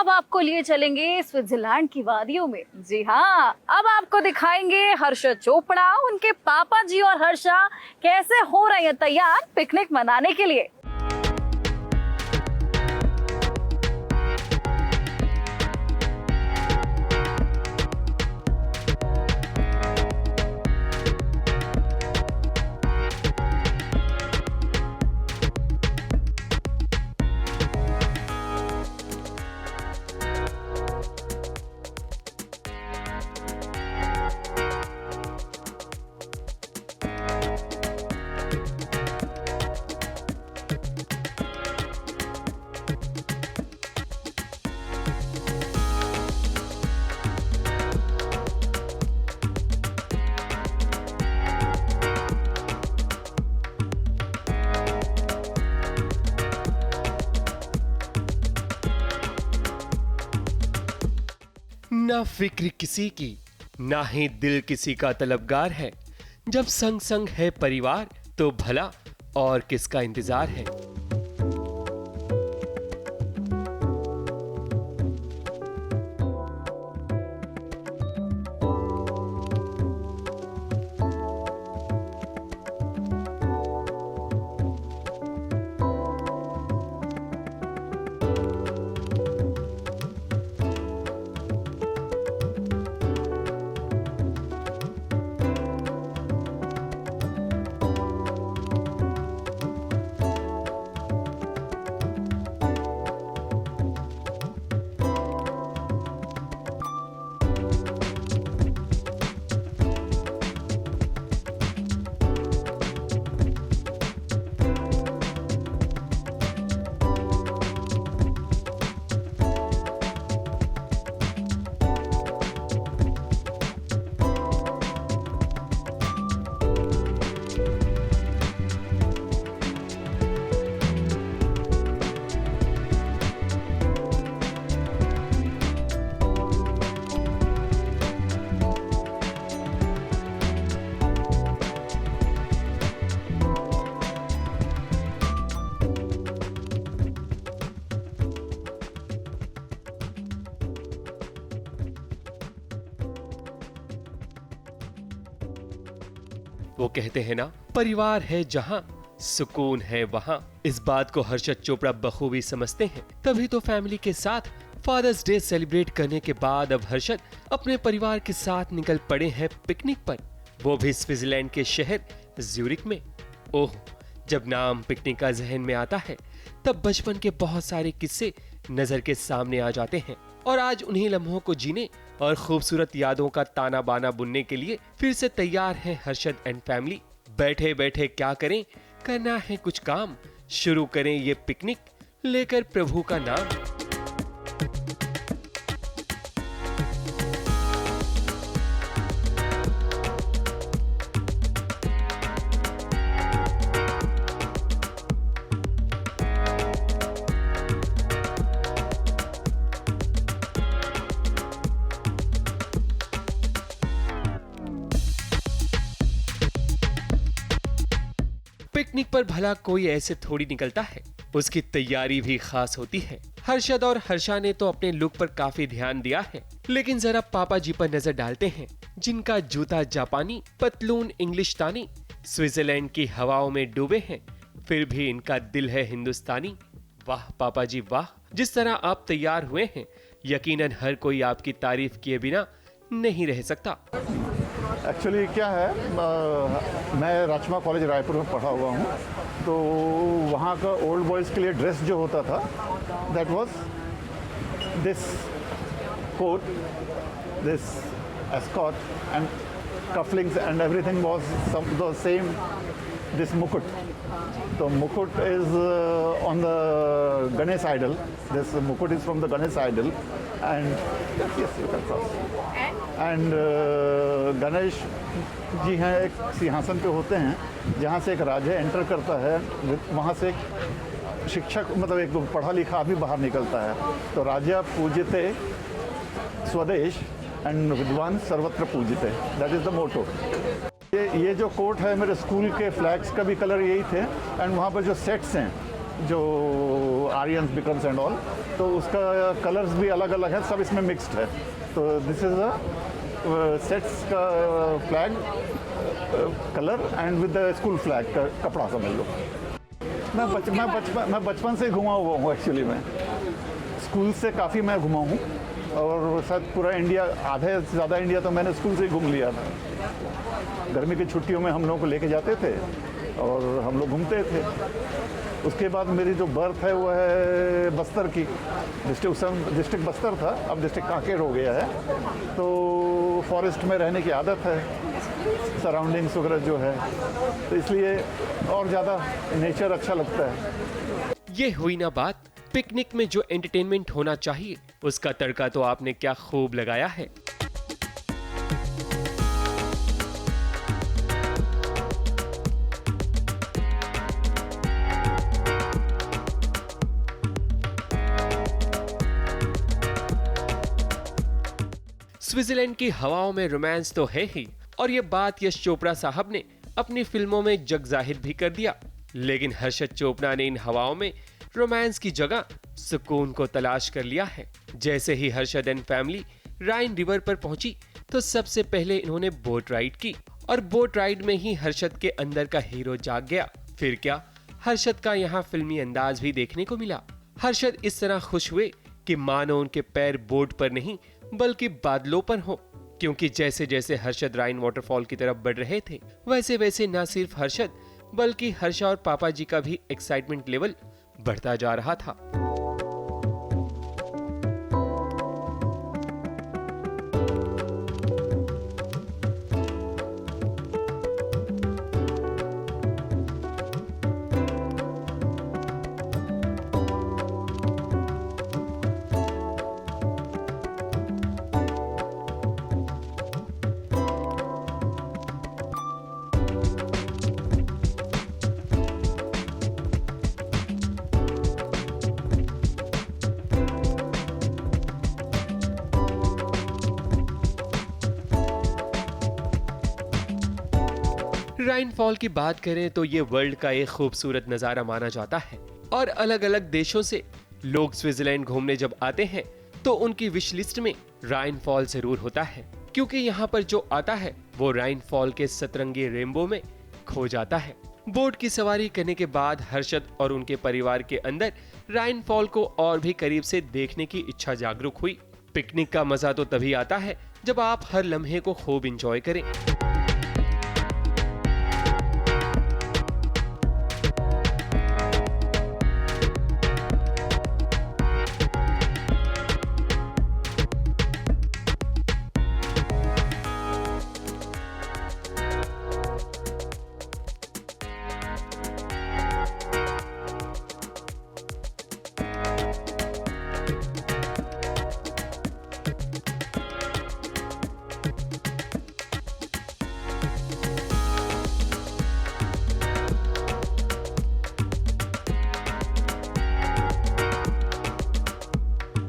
अब आपको लिए चलेंगे स्विट्जरलैंड की वादियों में। जी हाँ, अब आपको दिखाएंगे हर्षा चोपड़ा, उनके पापा जी और हर्षा कैसे हो रहे हैं तैयार पिकनिक मनाने के लिए। ना फिक्र किसी की, ना ही दिल किसी का तलबगार है। जब संग संग है परिवार तो भला और किसका इंतजार है। वो कहते हैं ना, परिवार है जहां सुकून है वहां। इस बात को हर्षद चोपड़ा बखूबी समझते हैं, तभी तो फैमिली के साथ फादर्स डे सेलिब्रेट करने के बाद अब हर्षद अपने परिवार के साथ निकल पड़े हैं पिकनिक पर, वो भी स्विट्जरलैंड के शहर ज्यूरिक में। ओह, जब नाम पिकनिक का जहन में आता है तब बचपन के बहुत सारे किस्से नजर के सामने आ जाते हैं, और आज उन्हीं लम्हों को जीने और खूबसूरत यादों का ताना बाना बुनने के लिए फिर से तैयार हैं हर्षद एंड फैमिली। बैठे बैठे क्या करें, करना है कुछ काम, शुरू करें ये पिकनिक लेकर प्रभु का नाम। पिकनिक पर भला कोई ऐसे थोड़ी निकलता है, उसकी तैयारी भी खास होती है। हर्षद और हर्षा ने तो अपने लुक पर काफी ध्यान दिया है, लेकिन जरा पापा जी पर नजर डालते हैं, जिनका जूता जापानी, पतलून इंग्लिशतानी, स्विट्जरलैंड की हवाओं में डूबे हैं, फिर भी इनका दिल है हिंदुस्तानी। वाह पापा जी वाह, जिस तरह आप तैयार हुए हैं, यकीनन हर कोई आपकी तारीफ किए बिना नहीं रह सकता। एक्चुअली क्या है, मैं राजमा कॉलेज रायपुर में पढ़ा हुआ हूँ, तो वहाँ का ओल्ड बॉयज़ के लिए ड्रेस जो होता था, that was this coat, this ascot and cufflinks and everything was the same, this मुकुट. So Mukut is on the Ganesh idol. This Mukut is from the Ganesh idol, and yes, you can cross. And Ganesh ji हैं, एक सिंहासन पे होते हैं, जहाँ से एक राजा एंटर करता है, वहाँ से एक शिक्षक, मतलब एक पढ़ा लिखा आदमी बाहर निकलता है। तो राजा पूजिते स्वदेश एंड विद्वान सर्वत्र पूजिते, दैट इज़ द मोटो। ये जो कोट है, मेरे स्कूल के फ्लैग्स का भी कलर यही थे, एंड वहाँ पर जो सेट्स हैं जो आर्यंस बिकम्स एंड ऑल, तो उसका कलर्स भी अलग अलग है, सब इसमें मिक्स्ड है। तो दिस इज़ अ सेट्स का flag colour and with the school flag का कपड़ा समझ लो। मैं बचपन से घुमा हुआ हूँ एक्चुअली। मैं स्कूल से काफ़ी मैं घुमा हूँ और शायद पूरा इंडिया, आधे से ज़्यादा इंडिया तो मैंने स्कूल से ही घूम लिया था। गर्मी की छुट्टियों में हम लोगों को लेके जाते थे और हम लोग घूमते थे। उसके बाद मेरी जो बर्थ है वो है बस्तर की, डिस्ट्रिक्ट बस्तर था, अब डिस्ट्रिक्ट कांकेर हो गया है। तो फॉरेस्ट में रहने की आदत है, सराउंडिंग्स वगैरह जो है, तो इसलिए और ज़्यादा नेचर अच्छा लगता है। ये हुई ना बात, पिकनिक में जो एंटरटेनमेंट होना चाहिए उसका तड़का तो आपने क्या खूब लगाया है। स्विट्जरलैंड की हवाओं में रोमांस तो है ही, और ये बात यश चोपड़ा साहब ने अपनी फिल्मों में जग जाहिर भी कर दिया। लेकिन हर्षद चोपड़ा ने इन हवाओं में रोमांस की जगह सुकून को तलाश कर लिया है। जैसे ही Harshad and family Rhine river पर पहुंची तो सबसे पहले इन्होंने बोट राइड की, और बोट राइड में ही हर्षद के अंदर का हीरो जाग गया। फिर क्या, हर्षद का यहाँ फिल्मी अंदाज भी देखने को मिला। हर्षद इस तरह खुश हुए कि मानो उनके पैर बोट पर नहीं बल्कि बादलों पर हो, क्योंकि जैसे जैसे हर्षद राइन वाटरफॉल की तरफ बढ़ रहे थे वैसे वैसे न सिर्फ हर्षद बल्कि हर्षा और पापा जी का भी एक्साइटमेंट लेवल बढ़ता जा रहा था। राइनफॉल की बात करें तो ये वर्ल्ड का एक खूबसूरत नजारा माना जाता है, और अलग अलग देशों से लोग स्विट्जरलैंड घूमने जब आते हैं तो उनकी विश लिस्ट में राइनफॉल जरूर होता है, क्योंकि यहाँ पर जो आता है वो राइनफॉल के सतरंगी रेनबो में खो जाता है। बोट की सवारी करने के बाद हर्षद और उनके परिवार के अंदर राइनफॉल को और भी करीब से देखने की इच्छा जागरूक हुई। पिकनिक का मजा तो तभी आता है जब आप हर लम्हे को खूब इंजॉय करें।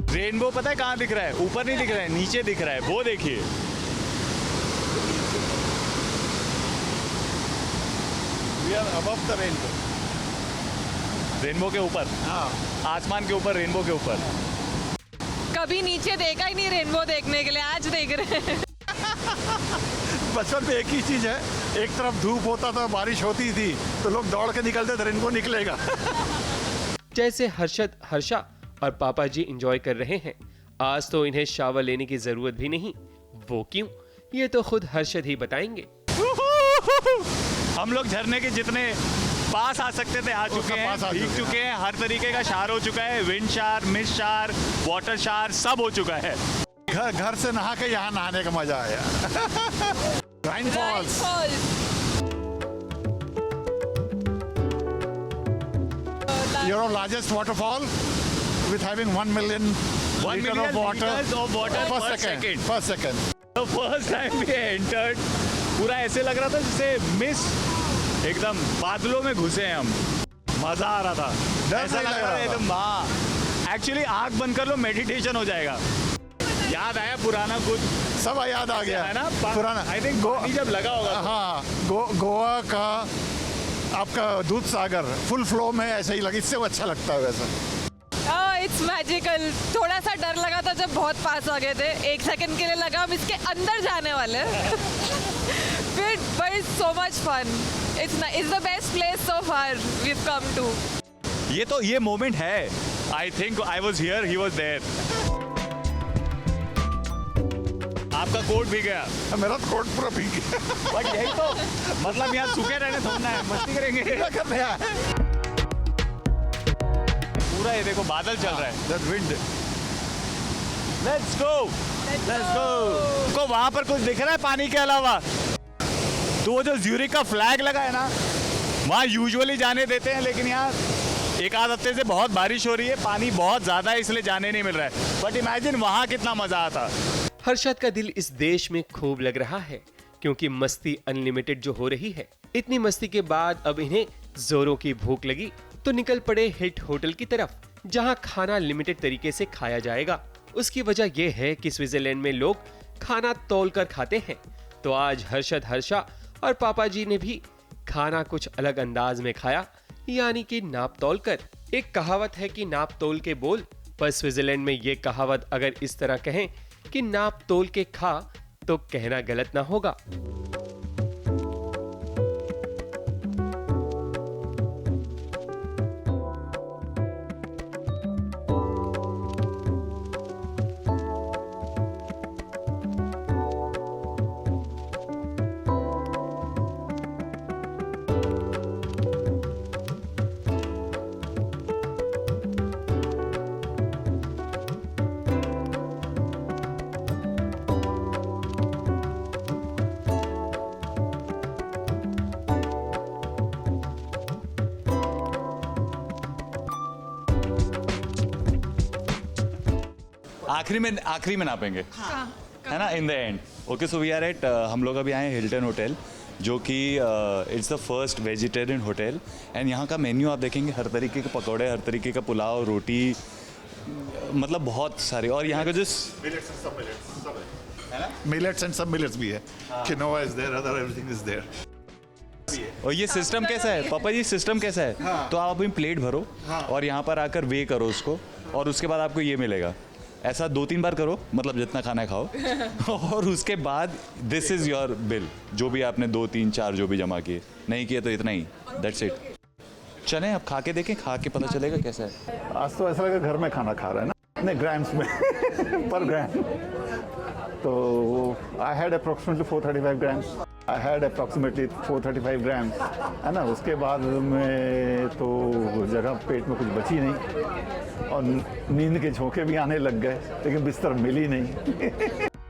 रेनबो पता है कहाँ दिख रहा है? ऊपर नहीं दिख रहा है, नीचे दिख रहा है, वो देखिए। We are above the rainbow. Rainbow के ऊपर, हाँ, आसमान के ऊपर, रेनबो के ऊपर। कभी नीचे देखा ही नहीं रेनबो देखने के लिए, आज देख रहे हैं। बचपन में एक ही चीज़ है, एक तरफ धूप होता था, बारिश होती थी तो लोग दौड़ के निकलते थे, रेनबो निकलेगा। जैसे हर्षद, हर्षा और पापा जी एंजॉय कर रहे हैं, आज तो इन्हें शावर लेने की जरूरत भी नहीं। वो क्यों, ये तो खुद हर्षद ही बताएंगे। हम लोग झरने के जितने पास आ सकते थे आ चुके हैं, भीग चुके हैं, हर तरीके का शार हो चुका है, विंड शार, मिस्ट शार, वाटर शार, सब हो चुका है। घर से नहा के यहाँ नहाने का मजा आया। Rhine Falls, Europe's largest waterfall with having 1 million liters of water per second. The first time we entered, पूरा ऐसे लग रहा था जैसे मिस्ट, एकदम बादलों में घुसे हैं हम। मजा आ रहा था, ऐसा लग रहा था एकदम। हाँ, एक्चुअली आँख बंद कर लो, मेडिटेशन हो जाएगा। याद आया पुराना कुछ, सब याद आ गया है ना पुराना। आई थिंक जब लगा होगा। हाँ, गोवा का आपका दूध सागर फुल फ्लो में ऐसे ही लगे, इससे वो अच्छा लगता है वैसा। It's magical. थोड़ा सा डर लगा था जब बहुत पास आ गए थे, 1 सेकंड के लिए लगा हम इसके अंदर जाने वाले हैं। फिर but it's so much fun. It's the best place so far we have come to. ये मोमेंट है। I think I was here, he was there. आपका कोट भी गया। मेरा तो कोट पूरा भीग गया। बट यही तो मतलब यहाँ सूखे रहने थोड़ा है, मस्ती करेंगे। क्या कर रहे हैं? पूरा ये देखो बादल चल रहा है। That wind. Let's go. को वहां पर कुछ दिख रहा है पानी के अलावा? तो वो जो ज्यूरिक का फ्लैग लगा है ना, वहाँ यूजुअली जाने देते हैं, लेकिन यहाँ एक आध हफ्ते से बहुत बारिश हो रही है, पानी बहुत ज्यादा है, इसलिए जाने नहीं मिल रहा है। बट इमेजिन वहाँ कितना मजा आता। हर्षद का दिल इस देश में खूब लग रहा है क्योंकि मस्ती अनलिमिटेड जो हो रही है। इतनी मस्ती के बाद अब इन्हें जोरों की भूख लगी तो निकल पड़े हिट होटल की तरफ, जहां खाना लिमिटेड तरीके से खाया जाएगा। उसकी वजह यह है कि स्विट्जरलैंड में लोग खाना तौल कर खाते हैं, तो आज हर्षद, हर्षा और पापा जी ने भी खाना कुछ अलग अंदाज में खाया, यानी कि नाप तौल कर। एक कहावत है कि नाप तोल के बोल, पर स्विट्जरलैंड में ये कहावत अगर इस तरह कहें कि नाप तोल के खा, तो कहना गलत ना होगा। आखिरी में नापेंगे, है ना, in the end. Okay, so we are at, हम लोग अभी आए हैं हिल्टन होटल, जो कि it's the first vegetarian hotel. And यहाँ का मेन्यू आप देखेंगे, हर तरीके के पकौड़े, हर तरीके का पुलाव, रोटी, मतलब बहुत सारे। और यहाँ का जो मिलेट्स एंड सब मिलेट्स भी है। Quinoa is there, other everything is there. और ये सिस्टम कैसा है पापा जी, सिस्टम कैसा है? हाँ। तो आप अपनी प्लेट भरो और यहाँ पर आकर वे करो उसको, और उसके बाद आपको ये मिलेगा। ऐसा 2-3 बार करो, मतलब जितना खाना है खाओ। और उसके बाद दिस इज योर बिल, जो भी आपने 2, 3, 4 जो भी जमा किए, नहीं किए तो इतना ही, दैट्स इट। चलें अब खा के देखें, खा के पता चलेगा कैसा है। आज तो ऐसा लगा घर में खाना खा रहा है ना, नहीं ग्राम्स में पर ग्राम। तो I had approximately 435 grams. I had approximately 435 grams, है ना। उसके बाद में तो जगह पेट में कुछ बची नहीं, और नींद के झोंके भी आने लग गए, लेकिन बिस्तर मिली नहीं।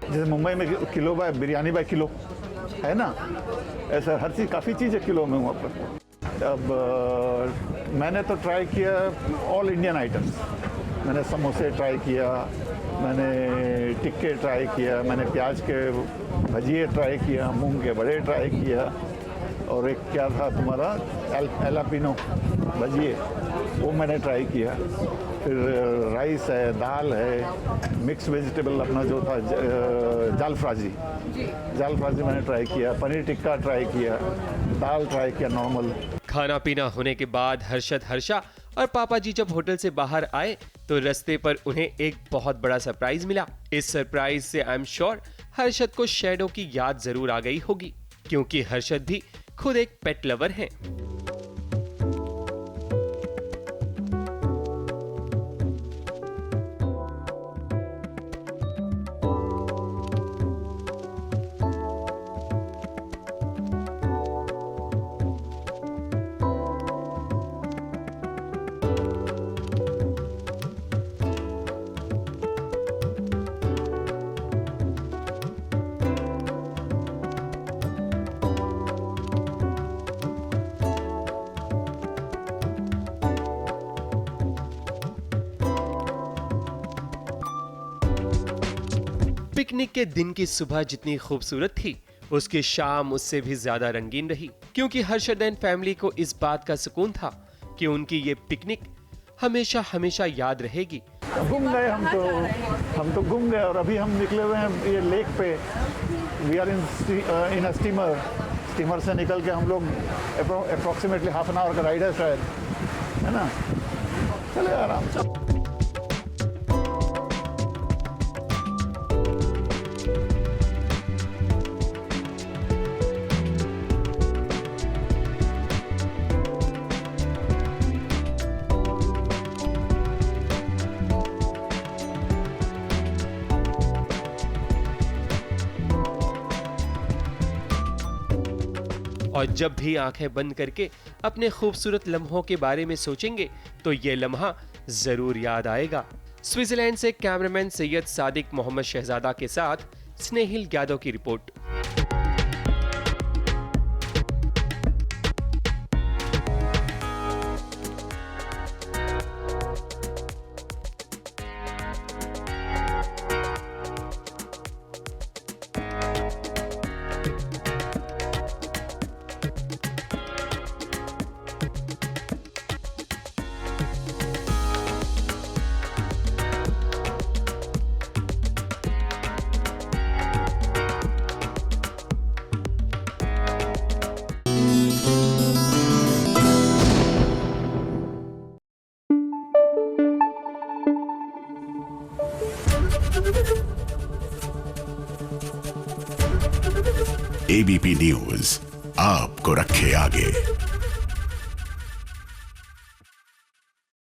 जैसे मुंबई में kilo by biryani by kilo है ना, ऐसा हर चीज़, काफ़ी चीज़ें किलो में वहाँ पर। अब मैंने तो ट्राई किया ऑल इंडियन आइटम्स। मैंने समोसे ट्राई किया, मैंने टिक्के ट्राई किया, मैंने प्याज के भजिए ट्राई किया, मूंग के बड़े ट्राई किया, और एक क्या था तुम्हारा एलापिनो भजिए, वो मैंने ट्राई किया। फिर राइस है, दाल है, मिक्स वेजिटेबल अपना जो था जाल फ्राजी मैंने ट्राई किया, पनीर टिक्का ट्राई किया, दाल ट्राई किया नॉर्मल। खाना पीना होने के बाद हर्षद, हर्षा और पापा जी जब होटल से बाहर आए तो रास्ते पर उन्हें एक बहुत बड़ा सरप्राइज मिला। इस सरप्राइज से आई एम श्योर हर्षद को शैडो की याद जरूर आ गई होगी, क्योंकि हर्षद भी खुद एक पेट लवर हैं। पिकनिक के दिन की सुबह जितनी खूबसूरत थी, उसकी शाम उससे भी ज्यादा रंगीन रही, क्योंकि हर्षद एंड फैमिली को इस बात का सुकून था कि उनकी ये पिकनिक हमेशा हमेशा याद रहेगी। घूम गए हम तो घूम गए, और अभी हम निकले हुए हैं ये लेक पे। We are in a steamer से निकल के हम लोग अप्रॉक्सीमेटली हाफ एन आवर का राइड है शायद, है ना, चले आराम से। और जब भी आंखें बंद करके अपने खूबसूरत लम्हों के बारे में सोचेंगे तो ये लम्हा जरूर याद आएगा। स्विट्जरलैंड से कैमरामैन सैयद सादिक मोहम्मद शहजादा के साथ स्नेहिल यादव की रिपोर्ट। एबीपी न्यूज आपको रखे आगे।